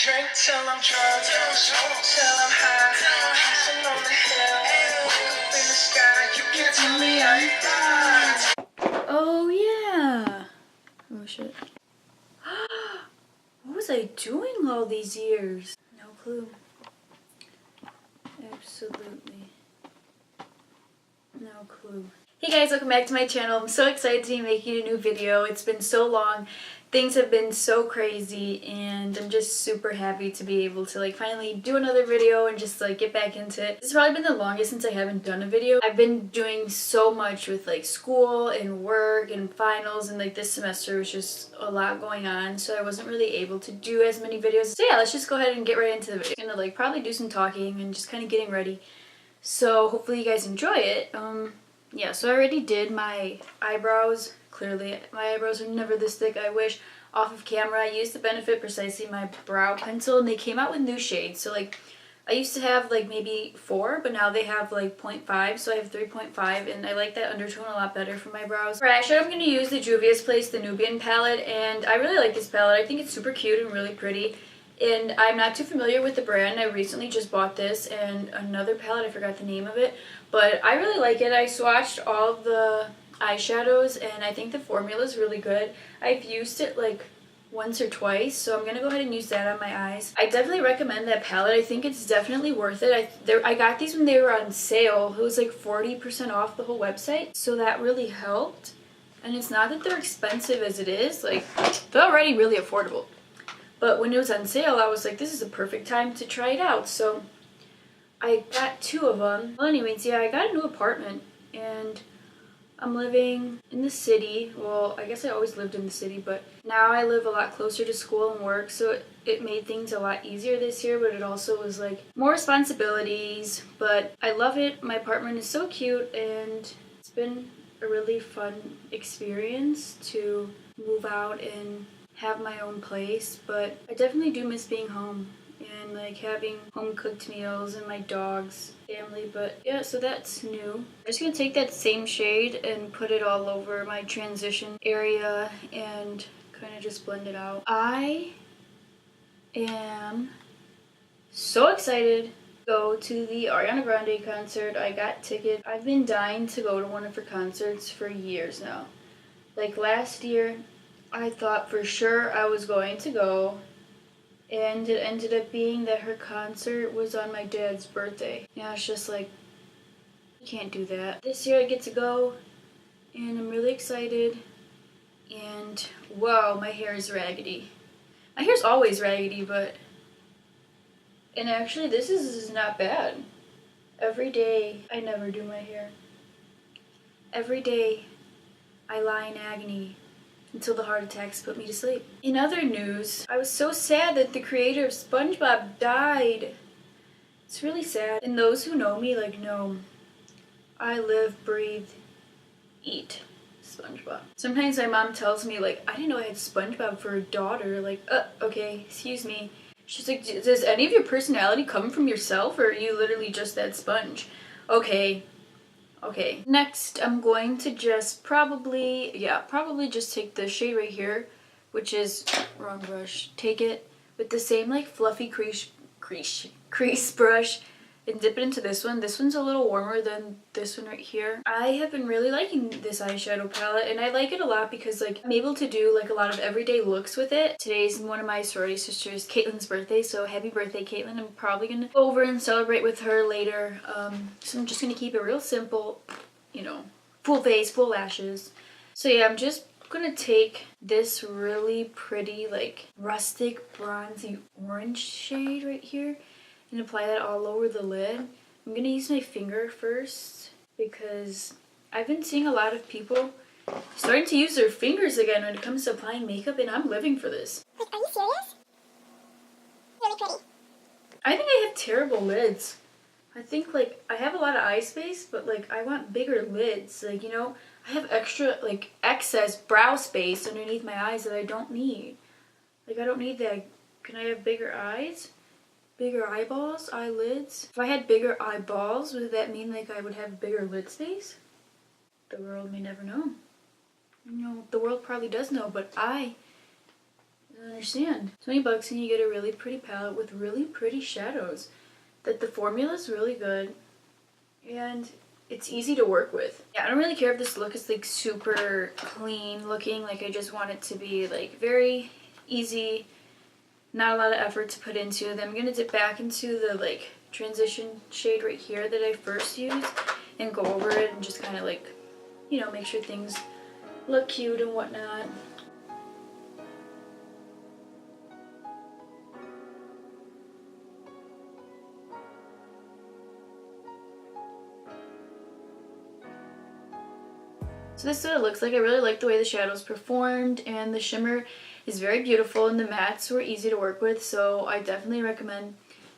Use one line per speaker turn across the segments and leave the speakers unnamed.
drink till I'm drunk, till I'm high, hustle on the hill, wake up in the sky, you can't tell me I'm fine.
Oh yeah. Oh shit. What was I doing all these years? No clue. Absolutely no clue. Hey guys, welcome back to my channel. I'm so excited to be making a new video. It's been so long. Things have been so crazy and I'm just super happy to be able to finally do another video and just get back into it. This has probably been the longest since I haven't done a video. I've been doing so much with school and work and finals, and this semester was just a lot going on, so I wasn't really able to do as many videos. So yeah, let's just go ahead and get right into the video. I'm gonna probably do some talking and just kind of getting ready. So hopefully you guys enjoy it. Yeah, so I already did my eyebrows. Clearly, my eyebrows are never this thick, I wish. Off of camera, I used the Benefit Precisely my brow pencil, and they came out with new shades. So, I used to have, maybe 4, but now they have, 0.5, so I have 3.5, and I like that undertone a lot better for my brows. For eyeshadow, I'm going to use the Juvia's Place, the Nubian palette, and I really like this palette. I think it's super cute and really pretty. And I'm not too familiar with the brand. I recently just bought this and another palette, I forgot the name of it. But I really like it. I swatched all of the eyeshadows and I think the formula is really good. I've used it once or twice, so I'm going to go ahead and use that on my eyes. I definitely recommend that palette. I think it's definitely worth it. I got these when they were on sale. It was 40% off the whole website, so that really helped. And it's not that they're expensive as it is. They're already really affordable. But when it was on sale, I was like, this is a perfect time to try it out. So I got 2 of them. Well, anyways, yeah, I got a new apartment and I'm living in the city. Well, I guess I always lived in the city, but now I live a lot closer to school and work. So it made things a lot easier this year, but it also was more responsibilities. But I love it. My apartment is so cute and it's been a really fun experience to move out and have my own place, but I definitely do miss being home and having home cooked meals and my dog's family. But yeah, so that's new. I'm just gonna take that same shade and put it all over my transition area and kind of just blend it out. I am so excited to go to the Ariana Grande concert. I got tickets. I've been dying to go to one of her concerts for years now. Last year, I thought for sure I was going to go, and it ended up being that her concert was on my dad's birthday. Yeah, it's just you can't do that. This year I get to go, and I'm really excited, and wow, my hair is raggedy. My hair's always raggedy, and actually this is not bad. Every day, I never do my hair. Every day, I lie in agony until the heart attacks put me to sleep. In other news, I was so sad that the creator of SpongeBob died. It's really sad. And those who know me know I live, breathe, eat SpongeBob. Sometimes my mom tells me I didn't know I had SpongeBob for a daughter. Okay, excuse me. She's like, does any of your personality come from yourself, or are you literally just that sponge? Okay. Okay, next I'm going to just probably just take the shade right here, which is, wrong brush, take it with the same fluffy crease brush and dip it into this one. This one's a little warmer than this one right here. I have been really liking this eyeshadow palette, and I like it a lot because I'm able to do a lot of everyday looks with it. Today's one of my sorority sisters, Caitlin's birthday, so happy birthday, Caitlin. I'm probably gonna go over and celebrate with her later. So I'm just gonna keep it real simple, full face, full lashes. So yeah, I'm just gonna take this really pretty rustic bronzy orange shade right here and apply that all over the lid. I'm gonna use my finger first because I've been seeing a lot of people starting to use their fingers again when it comes to applying makeup, and I'm living for this.
Are you serious? Really pretty.
I think I have terrible lids. I think I have a lot of eye space, but I want bigger lids. I have extra excess brow space underneath my eyes that I don't need. I don't need that. Can I have bigger eyes? Bigger eyeballs, eyelids. If I had bigger eyeballs, would that mean I would have bigger lid space? The world may never know. The world probably does know, but I I don't understand. 20 bucks and you get a really pretty palette with really pretty shadows. That the formula is really good and it's easy to work with. Yeah, I don't really care if this look is like super clean looking. Like I just want it to be like very easy, not a lot of effort to put into. Then I'm gonna dip back into the like transition shade right here that I first used and go over it and just kind of like, you know, make sure things look cute and whatnot. So this is what it looks like. I really like the way the shadows performed, and the shimmer is very beautiful and the mattes were easy to work with, so I definitely recommend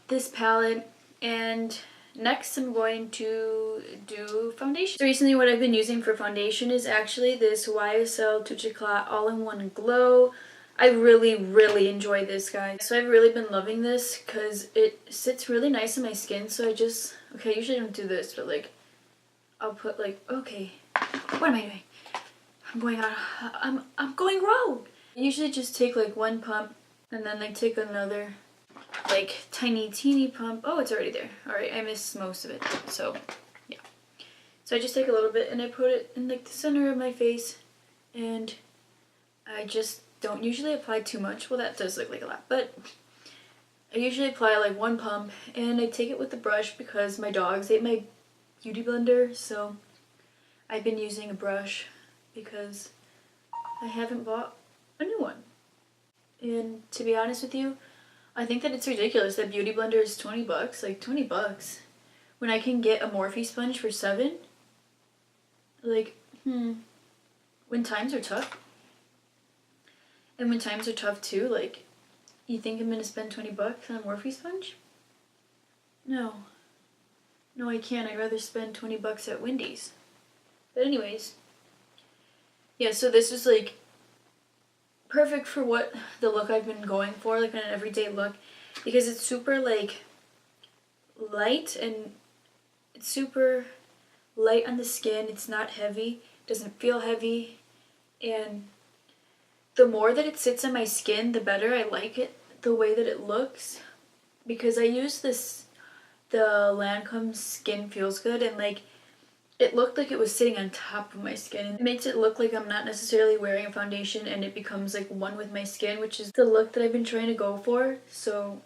this palette. And next I'm going to do foundation. So recently what I've been using for foundation is actually this YSL Touche Eclat All-in-One Glow. I really enjoy this, guys. So I've really been loving this because it sits really nice on my skin. So I just, okay, I usually don't do this, but like I'll put like, okay, what am I doing? I'm going rogue. I usually just take like one pump and then like take another like teeny pump. Oh, it's already there. Alright, I missed most of it. So yeah. So I just take a little bit and I put it in like the center of my face, and I just don't usually apply too much. Well, that does look like a lot, but I usually apply like one pump and I take it with the brush because my dogs ate my beauty blender, so I've been using a brush because I haven't bought a new one. And to be honest with you, I think that it's ridiculous that beauty blender is 20 bucks. Like 20 bucks when I can get a Morphe sponge for 7. Like, when times are tough. And when times are tough too, like, you think I'm gonna spend 20 bucks on a Morphe sponge? No. No, I can't. I'd rather spend 20 bucks at Wendy's. But anyways, yeah, so this is like perfect for what the look I've been going for, like an everyday look, because it's super like light and it's super light on the skin. It's not heavy, doesn't feel heavy, and the more that it sits on my skin, the better I like it, the way that it looks, because I use this, the Lancome Skin Feels Good, and like it looked like it was sitting on top of my skin. It makes it look like I'm not necessarily wearing a foundation, and it becomes like one with my skin, which is the look that I've been trying to go for. So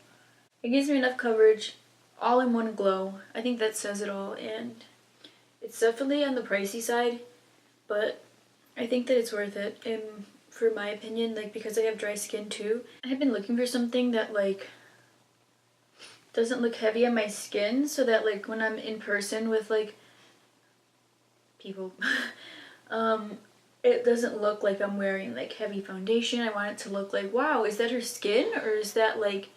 it gives me enough coverage, all in one glow. I think that says it all, and it's definitely on the pricey side, but I think that it's worth it. And for my opinion, like, because I have dry skin too, I've been looking for something that like doesn't look heavy on my skin, so that like when I'm in person with like people, it doesn't look like I'm wearing like heavy foundation. I want it to look like, wow, is that her skin, or is that like,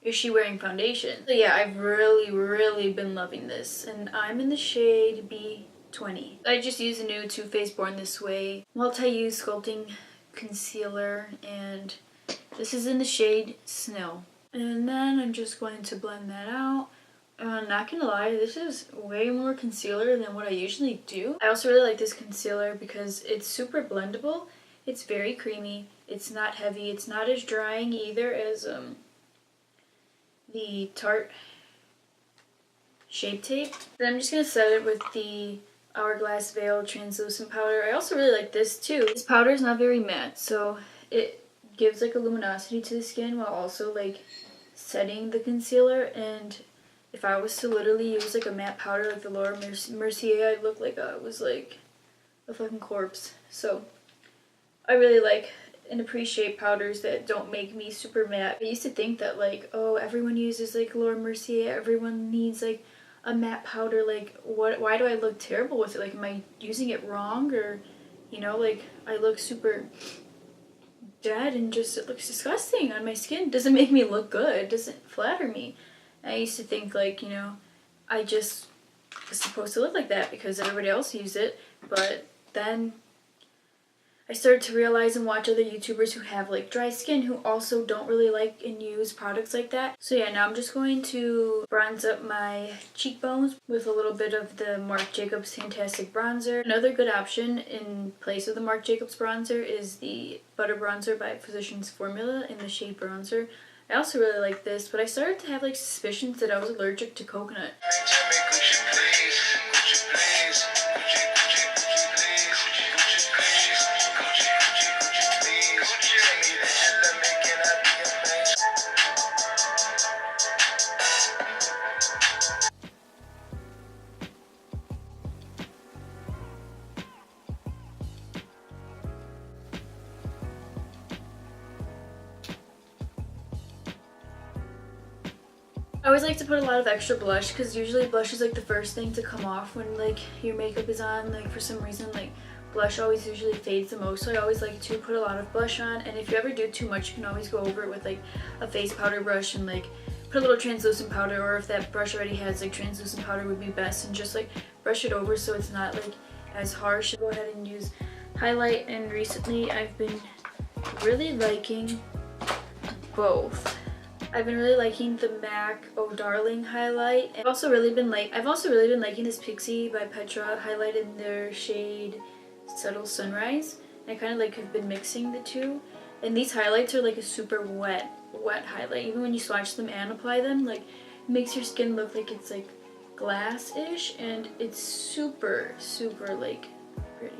is she wearing foundation? So yeah, I've really been loving this, and I'm in the shade B20. I just used a new Too Faced Born This Way multi-use sculpting concealer, and this is in the shade Snow. And then I'm just going to blend that out. Not gonna lie, this is way more concealer than what I usually do. I also really like this concealer because it's super blendable. It's very creamy. It's not heavy. It's not as drying either as the Tarte Shape Tape. Then I'm just gonna set it with the Hourglass Veil Translucent Powder. I also really like this too. This powder is not very matte, so it gives like a luminosity to the skin while also like setting the concealer. And if I was to literally use like a matte powder like the Laura Mercier, I'd look like I was like a fucking corpse. So I really like and appreciate powders that don't make me super matte. I used to think that like, oh, everyone uses like Laura Mercier, everyone needs like a matte powder, like why do I look terrible with it? Like, am I using it wrong, or you know, like I look super dead and just it looks disgusting on my skin. It doesn't make me look good. It doesn't flatter me. I used to think like, you know, I just was supposed to look like that because everybody else used it, but then I started to realize and watch other YouTubers who have like dry skin who also don't really like and use products like that. So yeah, now I'm just going to bronze up my cheekbones with a little bit of the Marc Jacobs Fantastic Bronzer. Another good option in place of the Marc Jacobs bronzer is the Butter Bronzer by Physicians Formula in the shade Bronzer. I also really like this, but I started to have like suspicions that I was allergic to coconut. I always like to put a lot of extra blush because usually blush is like the first thing to come off when like your makeup is on. Like for some reason like blush always usually fades the most, so I always like to put a lot of blush on. And if you ever do too much, you can always go over it with like a face powder brush and like put a little translucent powder, or if that brush already has like translucent powder would be best, and just like brush it over so it's not like as harsh. Go ahead and use highlight, and recently I've been really liking both. I've been really liking the MAC Oh Darling highlight. And I've also really been liking this Pixi by Petra highlight in their shade Subtle Sunrise. And I kind of like have been mixing the two. And these highlights are like a super wet highlight. Even when you swatch them and apply them, like it makes your skin look like it's like glass-ish, and it's super like pretty.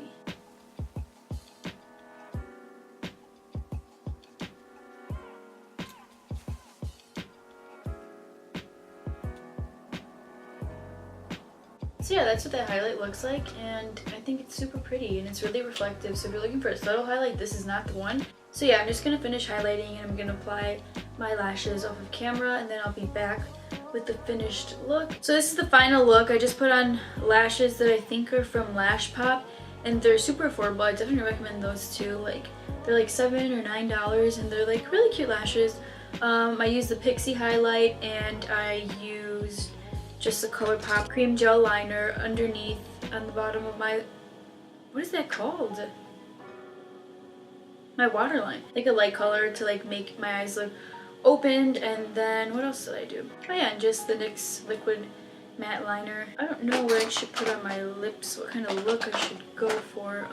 So yeah, that's what that highlight looks like, and I think it's super pretty and it's really reflective. So if you're looking for a subtle highlight, this is not the one. So yeah, I'm just going to finish highlighting and I'm going to apply my lashes off of camera, and then I'll be back with the finished look. So this is the final look. I just put on lashes that I think are from Lash Pop, and they're super affordable. I definitely recommend those too. Like they're like $7 or $9 and they're like really cute lashes. I used the Pixi highlight, and I used just the Colourpop cream gel liner underneath on the bottom of my, what is that called? My waterline. Like a light color to like make my eyes look opened. And then what else did I do? Oh yeah, and just the NYX liquid matte liner. I don't know what I should put on my lips, what kind of look I should go for.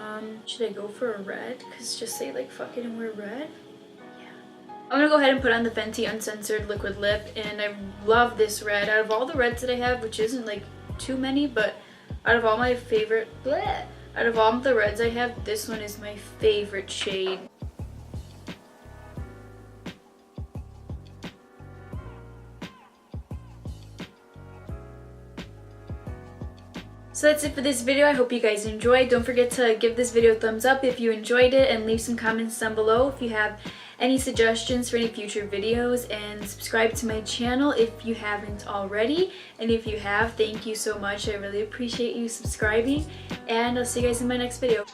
Should I go for a red? Cause just say like fuck it and wear red. I'm gonna go ahead and put on the Fenty Uncensored Liquid Lip, and I love this red. Out of all the reds that I have, which isn't like too many, but out of all my favorite, out of all the reds I have, this one is my favorite shade. So that's it for this video. I hope you guys enjoyed. Don't forget to give this video a thumbs up if you enjoyed it, and leave some comments down below if you have any suggestions for any future videos, and subscribe to my channel if you haven't already. And if you have, thank you so much. I really appreciate you subscribing, and I'll see you guys in my next video.